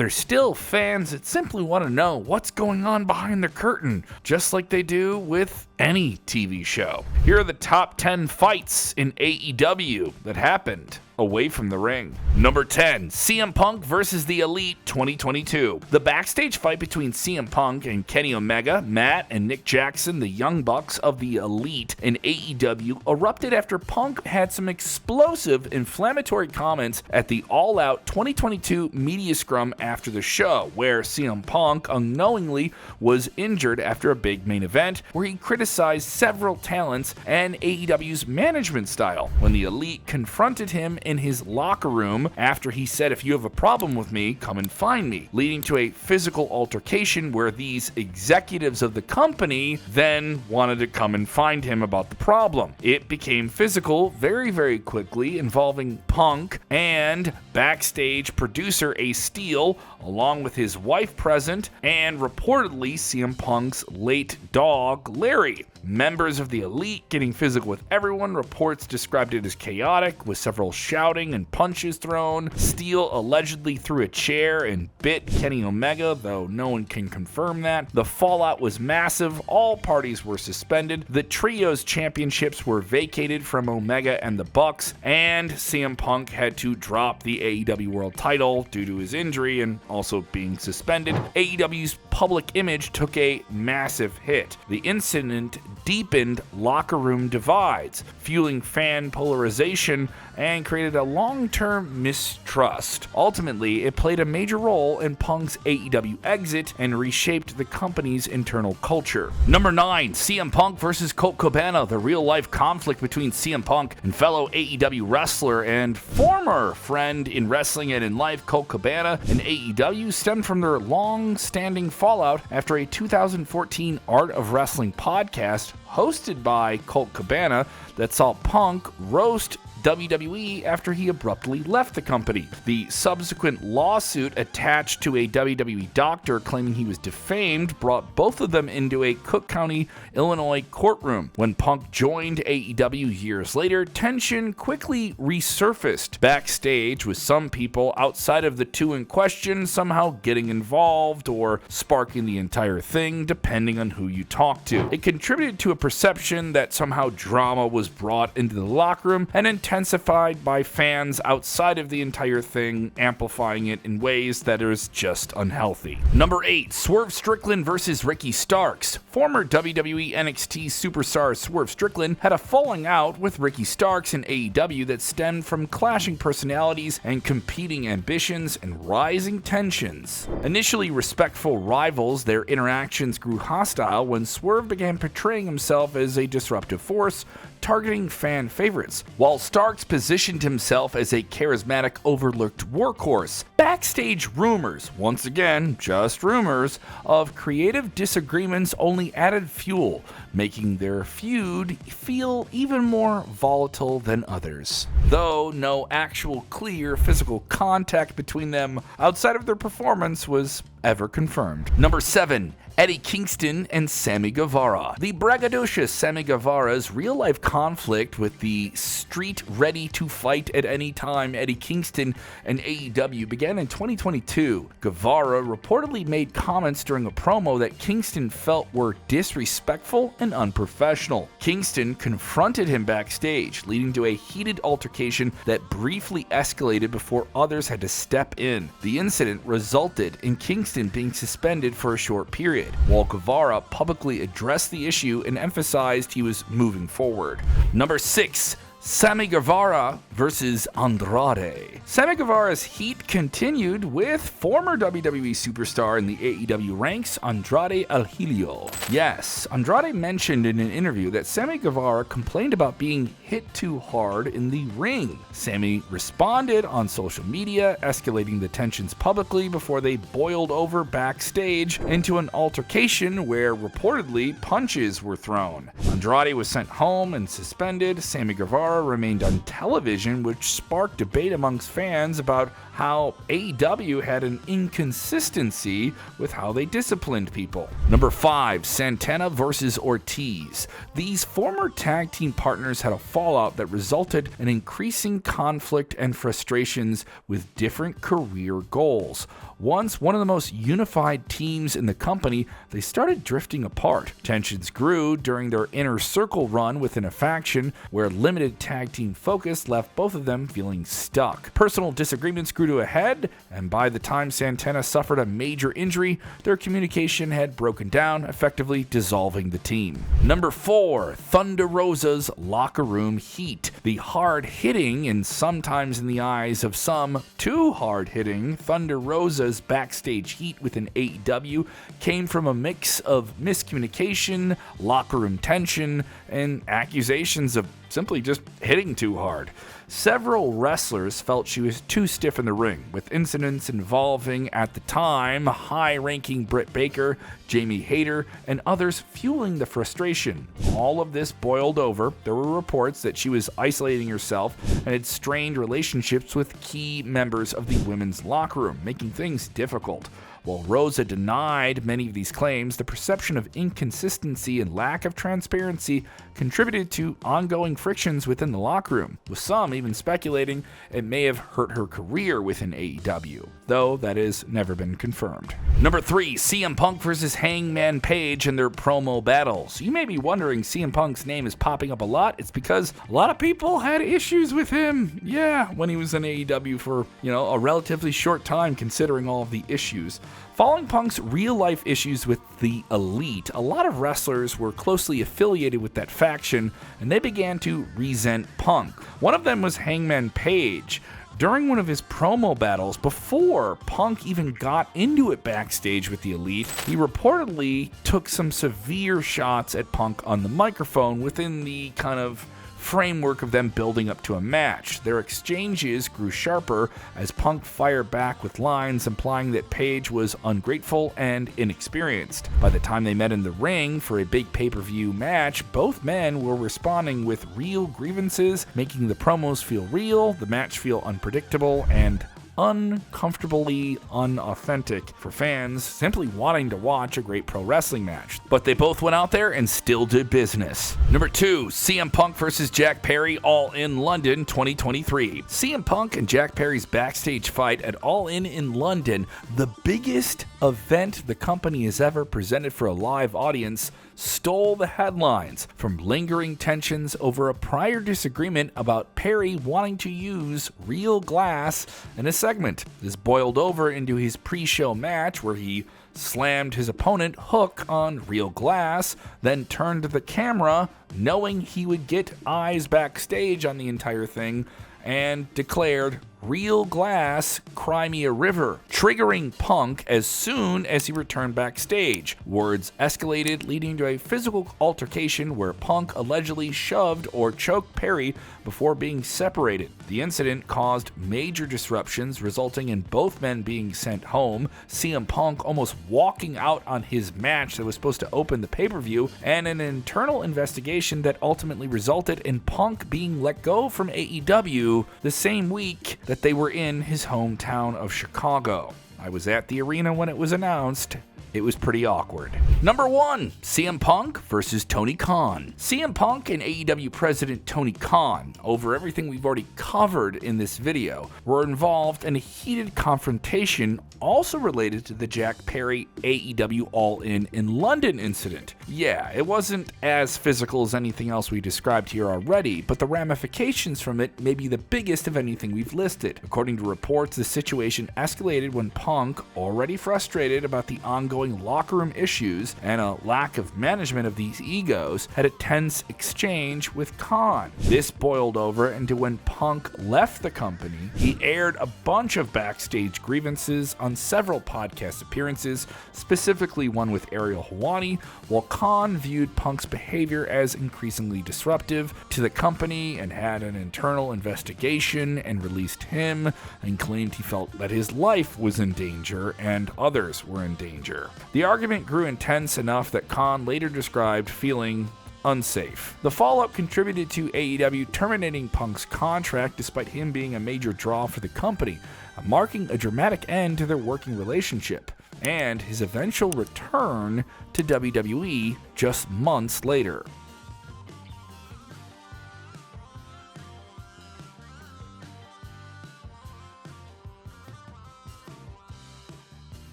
there's still fans that simply want to know what's going on behind the curtain, just like they do with any TV show. Here are the top 10 fights in AEW that happened away from the ring. Number 10, CM Punk versus The Elite 2022. The backstage fight between CM Punk and Kenny Omega, Matt, and Nick Jackson, the Young Bucks of The Elite in AEW, erupted after Punk had some explosive inflammatory comments at the All Out 2022 media scrum after the show, where CM Punk unknowingly was injured after a big main event where he criticized several talents and AEW's management style. When The Elite confronted him in his locker room after he said, "If you have a problem with me, come and find me," leading to a physical altercation where these executives of the company then wanted to come and find him about the problem. It became physical very, very quickly, involving Punk and backstage producer Ace Steel, along with his wife present, and reportedly CM Punk's late dog, Larry. Members of the Elite getting physical with everyone. Reports described it as chaotic, with several shouting and punches thrown. Steel allegedly threw a chair and bit Kenny Omega, though no one can confirm that. The fallout was massive. All parties were suspended. The Trios championships were vacated from Omega and the Bucks, and CM Punk had to drop the AEW World title due to his injury and also being suspended. AEW's public image took a massive hit. The incident deepened locker room divides, fueling fan polarization, and created a long-term mistrust. Ultimately, it played a major role in Punk's AEW exit and reshaped the company's internal culture. Number 9, CM Punk versus Colt Cabana. The real-life conflict between CM Punk and fellow AEW wrestler and former friend in wrestling and in life, Colt Cabana, and AEW stemmed from their long-standing fallout after a 2014 Art of Wrestling podcast hosted by Colt Cabana that saw Punk roast WWE after he abruptly left the company. The subsequent lawsuit attached to a WWE doctor claiming he was defamed brought both of them into a Cook County, Illinois courtroom. When Punk joined AEW years later, tension quickly resurfaced backstage, with some people outside of the two in question somehow getting involved or sparking the entire thing, depending on who you talk to. It contributed to a perception that somehow drama was brought into the locker room and intensified by fans outside of the entire thing, amplifying it in ways that is just unhealthy. Number 8, Swerve Strickland versus Ricky Starks. Former WWE NXT superstar Swerve Strickland had a falling out with Ricky Starks in AEW that stemmed from clashing personalities and competing ambitions and rising tensions. Initially respectful rivals, their interactions grew hostile when Swerve began portraying himself as a disruptive force, targeting fan favorites, while Starks positioned himself as a charismatic, overlooked workhorse. Backstage rumors, once again, just rumors, of creative disagreements only added fuel, making their feud feel even more volatile than others. Though no actual clear physical contact between them outside of their performance was ever confirmed. Number 7, Eddie Kingston and Sammy Guevara. The braggadocious Sammy Guevara's real-life conflict with the street ready-to-fight at any time Eddie Kingston and AEW began in 2022. Guevara reportedly made comments during a promo that Kingston felt were disrespectful and unprofessional. Kingston confronted him backstage, leading to a heated altercation that briefly escalated before others had to step in. The incident resulted in Kingston being suspended for a short period, while Guevara publicly addressed the issue and emphasized he was moving forward. Number 6, Sammy Guevara versus Andrade. Sammy Guevara's heat continued with former WWE superstar in the AEW ranks, Andrade El Helio. Yes, Andrade mentioned in an interview that Sammy Guevara complained about being hit too hard in the ring. Sammy responded on social media, escalating the tensions publicly before they boiled over backstage into an altercation where reportedly punches were thrown. Andrade was sent home and suspended. Sammy Guevara Guevara remained on television, which sparked debate amongst fans about how AEW had an inconsistency with how they disciplined people. Number 5, Santana versus Ortiz. These former tag team partners had a fallout that resulted in increasing conflict and frustrations with different career goals. Once one of the most unified teams in the company, they started drifting apart. Tensions grew during their inner circle run within a faction, where limited tag team focus left both of them feeling stuck. Personal disagreements grew to a head, and by the time Santana suffered a major injury, their communication had broken down, effectively dissolving the team. Number 4, Thunder Rosa's locker room heat. The hard-hitting, and sometimes in the eyes of some, too hard-hitting, Thunder Rosa's backstage heat within AEW came from a mix of miscommunication, locker room tension, and accusations of simply just hitting too hard. Several wrestlers felt she was too stiff in the ring, with incidents involving, at the time, high-ranking Britt Baker, Jamie Hayter, and others fueling the frustration. All of this boiled over. There were reports that she was isolating herself and had strained relationships with key members of the women's locker room, making things difficult. While Rosa denied many of these claims, the perception of inconsistency and lack of transparency contributed to ongoing frictions within the locker room, with some even speculating it may have hurt her career within AEW, though that has never been confirmed. Number 3, CM Punk versus Hangman Page and their promo battles. You may be wondering CM Punk's name is popping up a lot. It's because a lot of people had issues with him. Yeah, when he was in AEW for, a relatively short time considering all of the issues. Following Punk's real-life issues with the Elite, a lot of wrestlers were closely affiliated with that faction, and they began to resent Punk. One of them was Hangman Page. During one of his promo battles, before Punk even got into it backstage with the Elite, he reportedly took some severe shots at Punk on the microphone within the kind of framework of them building up to a match. Their exchanges grew sharper as Punk fired back with lines implying that Page was ungrateful and inexperienced. By the time they met in the ring for a big pay-per-view match, both men were responding with real grievances, making the promos feel real, the match feel unpredictable, and uncomfortably unauthentic for fans simply wanting to watch a great pro wrestling match. But they both went out there and still did business. Number 2, CM Punk versus Jack Perry, All In London 2023. CM Punk and Jack Perry's backstage fight at All In London, the biggest event the company has ever presented for a live audience, stole the headlines from lingering tensions over a prior disagreement about Perry wanting to use real glass in a segment. This boiled over into his pre-show match where he slammed his opponent Hook on real glass, then turned to the camera knowing he would get eyes backstage on the entire thing and declared, "Real glass, cry me a river," triggering Punk as soon as he returned backstage. Words escalated, leading to a physical altercation where Punk allegedly shoved or choked Perry before being separated. The incident caused major disruptions, resulting in both men being sent home, CM Punk almost walking out on his match that was supposed to open the pay-per-view, and an internal investigation that ultimately resulted in Punk being let go from AEW the same week that they were in his hometown of Chicago. I was at the arena when it was announced. It was pretty awkward. Number 1, CM Punk versus Tony Khan. CM Punk and AEW President Tony Khan, over everything we've already covered in this video, were involved in a heated confrontation also related to the Jack Perry AEW All In London incident. Yeah, it wasn't as physical as anything else we described here already, but the ramifications from it may be the biggest of anything we've listed. According to reports, the situation escalated when Punk, already frustrated about the ongoing locker room issues and a lack of management of these egos, had a tense exchange with Khan. This boiled over into when Punk left the company. He aired a bunch of backstage grievances on several podcast appearances, specifically one with Ariel Helwani, while Khan viewed Punk's behavior as increasingly disruptive to the company and had an internal investigation and released him and claimed he felt that his life was in danger and others were in danger. The argument grew intense enough that Khan later described feeling unsafe. The fallout contributed to AEW terminating Punk's contract despite him being a major draw for the company, marking a dramatic end to their working relationship, and his eventual return to WWE just months later.